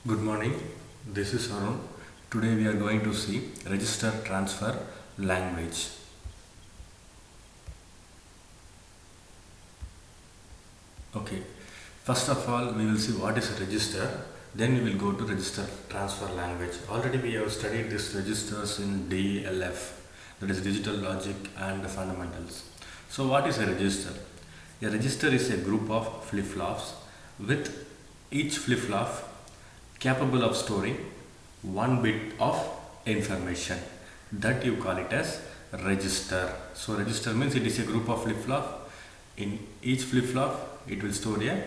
Good morning, this is Arun. Today we are going to see register transfer language. Okay, first of all, we will see what is a register, then we will go to register transfer language. Already we have studied these registers in DLF, that is digital logic and fundamentals. So, what is a register? A register is a group of flip flops with each flip flop capable of storing one bit of information, that you call it as register. So register means it is a group of flip flop. In each flip flop it will store a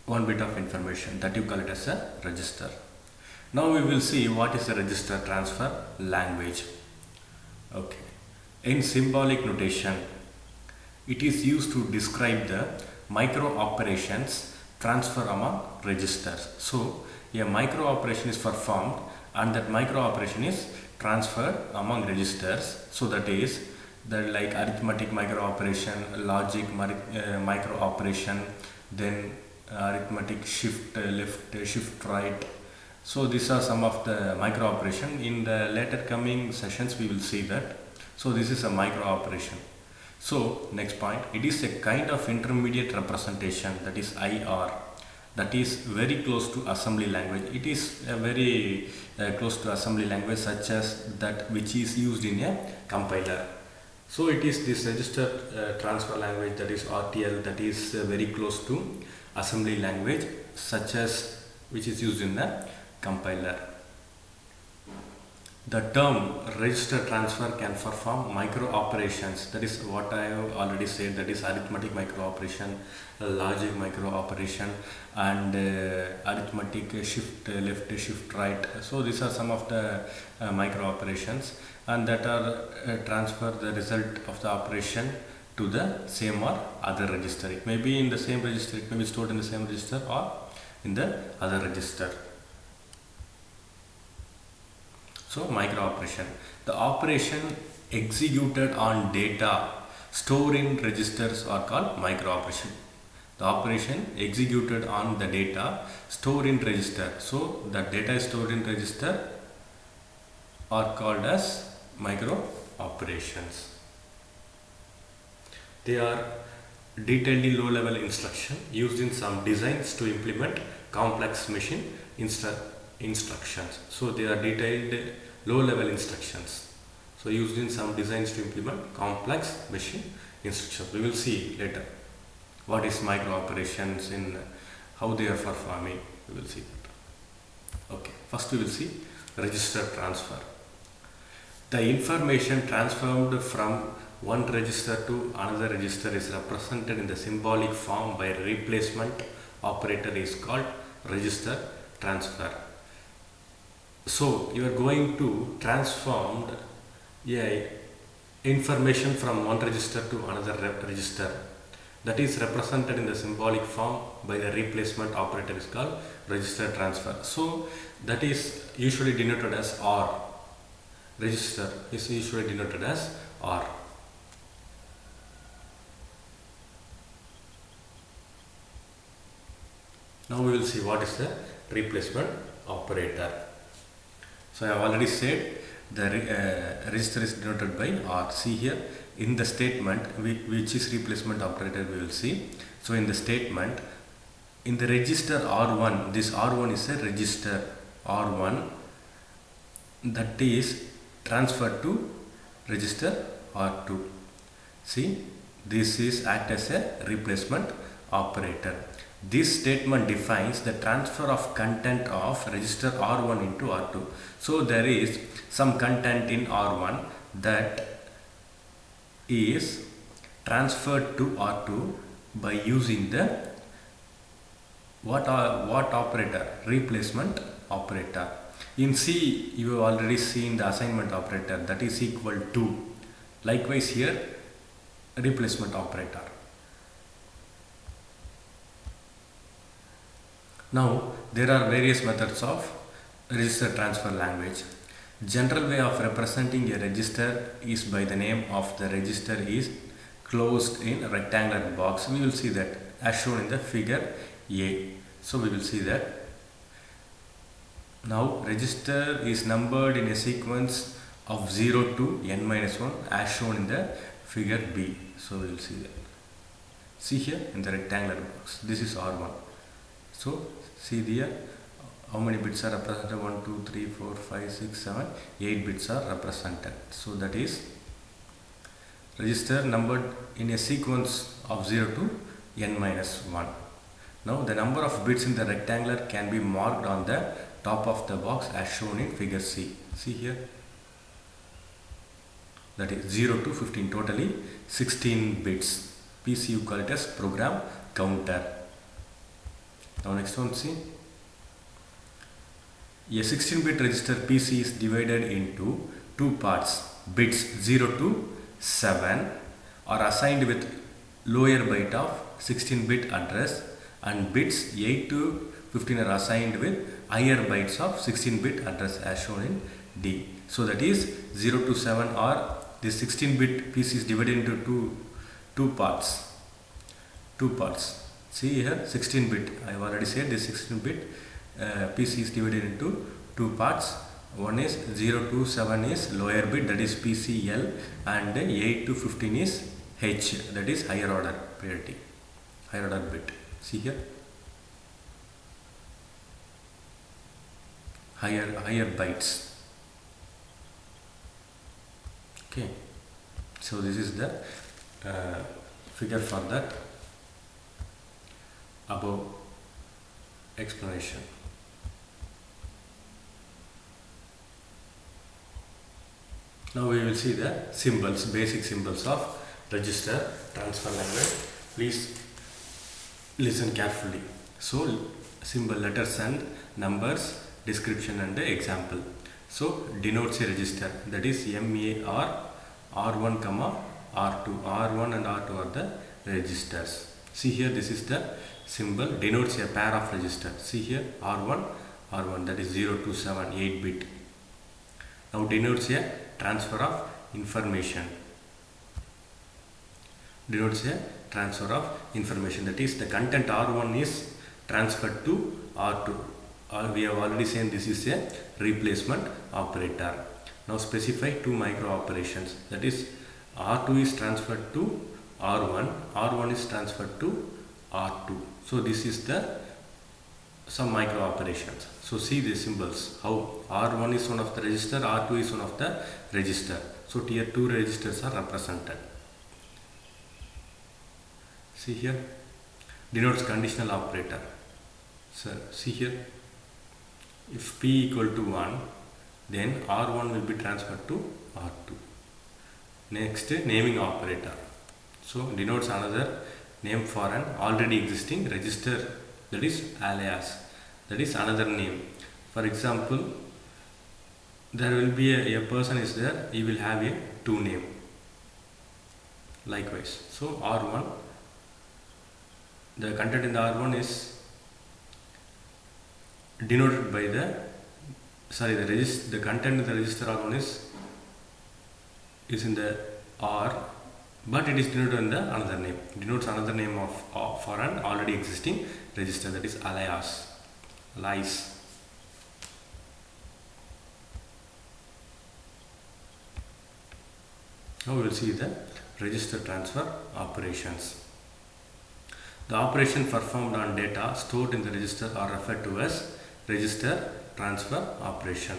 one bit of information, that you call it as a register. Now we will see what is a register transfer language. Okay, in symbolic notation it is used to describe the micro operations transfer among registers. So a micro operation is performed and that micro operation is transferred among registers. So that is the like arithmetic micro operation, logic micro operation, then arithmetic shift left, shift right. So these are some of the micro operation. In the later coming sessions we will see that. So this is a micro operation. So next point, it is a kind of intermediate representation, that is IR, that is very close to assembly language. It is a very close to assembly language, such as that which is used in a compiler. So it is this register transfer language, that is RTL, that is very close to assembly language, such as which is used in the compiler. The term register transfer can perform micro operations, that is what I have already said, that is arithmetic micro operation, logic micro operation, and arithmetic shift left, shift right. So these are some of the micro operations, and that are transfer the result of the operation to the same or other register. It may be in the same register, it may be stored in the same register or in the other register. So micro operation, the operation executed on data stored in registers are called micro operation. The operation executed on the data stored in register. So the data is stored in register are called as micro operations. They are detailed low level instruction used in some designs to implement complex machine instructions. So they are detailed low level instructions, so used in some designs to implement complex machine instructions. We will see later what is micro operations, in how they are performing. We will see that. Okay, first we will see register transfer. The information transformed from one register to another register is represented in the symbolic form by replacement operator is called register transfer. So you are going to transform information from one register to another register, that is represented in the symbolic form by the replacement operator is called register transfer. So that is usually denoted as R. Register is usually denoted as R. Now we will see what is the replacement operator. So I have already said the register is denoted by R. See here in the statement which is replacement operator we will see. So in the statement, in the register R1, this R1 is a register R1 that is transferred to register R2. See, this is act as a replacement operator. This statement defines the transfer of content of register R1 into R2. So there is some content in R1 that is transferred to R2 by using the what operator? Replacement operator. In C you have already seen the assignment operator, that is equal to. Likewise here replacement operator. Now there are various methods of register transfer language. General way of representing a register is by the name of the register is closed in a rectangular box. We will see that as shown in the figure A. So we will see that Now register is numbered in a sequence of 0 to n minus 1 as shown in the figure B. So we will see that. See here in the rectangular box, this is R1. So see there how many bits are represented. 1, 2, 3, 4, 5, 6, 7, 8 bits are represented. So that is register numbered in a sequence of 0 to n minus 1. Now the number of bits in the rectangular can be marked on the top of the box as shown in figure C. See here, that is 0 to 15, totally 16 bits. PC you call it as program counter. Now next one, see, a 16-bit register PC is divided into two parts. Bits 0 to 7 are assigned with lower byte of 16-bit address, and bits 8 to 15 are assigned with higher bytes of 16-bit address as shown in D. So that is 0 to 7 are this 16-bit PC is divided into two parts. See here 16-bit. I have already said this 16-bit PC is divided into two parts. One is 0 to 7 is lower bit, that is PCL, and 8 to 15 is H, that is higher order priority, higher order bit. See here, higher bytes. Okay, so this is the figure for that above explanation. Now we will see the symbols, basic symbols of register transfer language. Please listen carefully. So symbol, letters and numbers, description and example. So denotes a register, that is MAR, R1, R2. R1 and R2 are the registers. See here, this is the symbol, denotes a pair of registers. See here, R1, that is 0 to 7, 8 bit. Now denotes a transfer of information. Denotes a transfer of information, that is the content R1 is transferred to R2. We have already seen this is a replacement operator. Now specify two micro operations, that is R2 is transferred to R1, R1 is transferred to R2. So this is the some micro operations. So see the symbols, how R1 is one of the register, R2 is one of the register. So here two registers are represented. See here, denotes conditional operator. So see here, if P equal to 1, then R1 will be transferred to R2. Next, naming operator. So denotes another name for an already existing register, that is alias, that is another name. For example, there will be a person is there, he will have a two name. Likewise, so R1, the content in the R1 is denoted by the content in the register R1 is in the R, but it is denoted in the another name. Denotes another name of for an already existing register, that is alias. Now we will see the register transfer operations. The operation performed on data stored in the register are referred to as register transfer operation.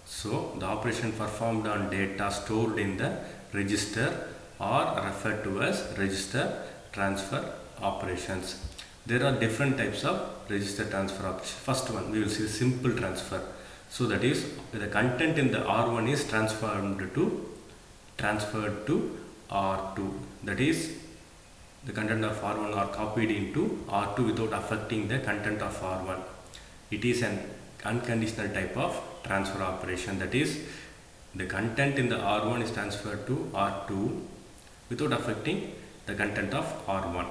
So the operation performed on data stored in the register are referred to as register transfer operations. There are different types of register transfer operations. First one, we will see simple transfer. So that is the content in the R1 is transferred to R2. That is the content of R1 are copied into R2 without affecting the content of R1. It is an unconditional type of transfer operation, that is the content in the R1 is transferred to R2 without affecting the content of R1.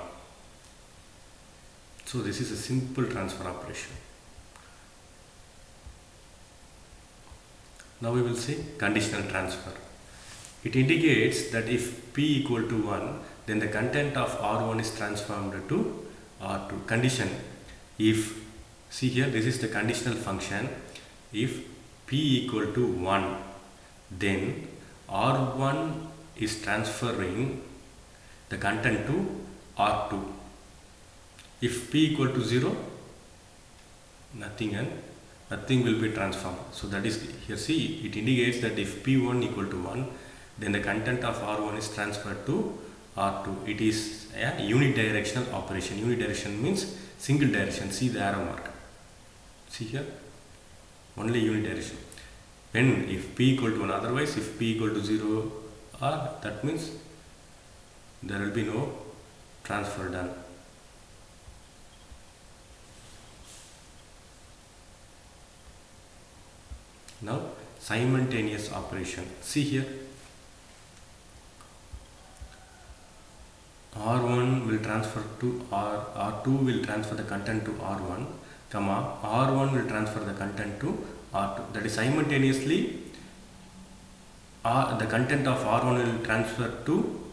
So this is a simple transfer operation. Now we will see conditional transfer. It indicates that if P equal to 1, then the content of R1 is transformed to R2. Condition, if, see here, this is the conditional function. If P equal to 1, then R1 is transferring the content to R2. If P equal to 0, nothing will be transformed. So that is here, see, it indicates that if P1 equal to 1, then the content of R1 is transferred to R2. It is a unidirectional operation. Unidirection means single direction. See the arrow mark. See here, only unidirection. When if P equal to 1, otherwise if P equal to 0 R, that means there will be no transfer done. Now simultaneous operation. See here, R1 will transfer to R2 will transfer the content to R1, comma R1 will transfer the content to R2. That is simultaneously the content of R1 will transfer to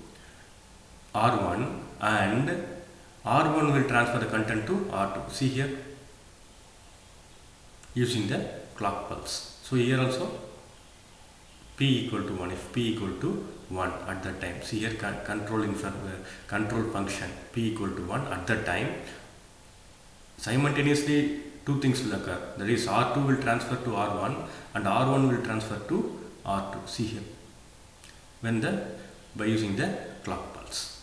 R1 and R1 will transfer the content to R2. See here, using the clock pulse. So here also P equal to 1, if P equal to 1 at that time, see here control function P equal to 1 at that time, simultaneously two things will occur, that is R2 will transfer to R1 and R1 will transfer to R2. See here, when by using the clock pulse.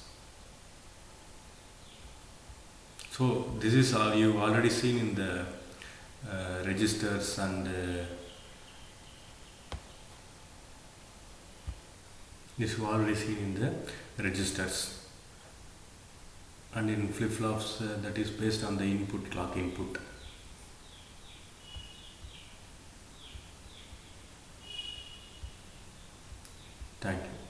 So this is all you already seen in the registers, and this you already seen in the registers, and in flip-flops that is based on the input, clock input. Thank you.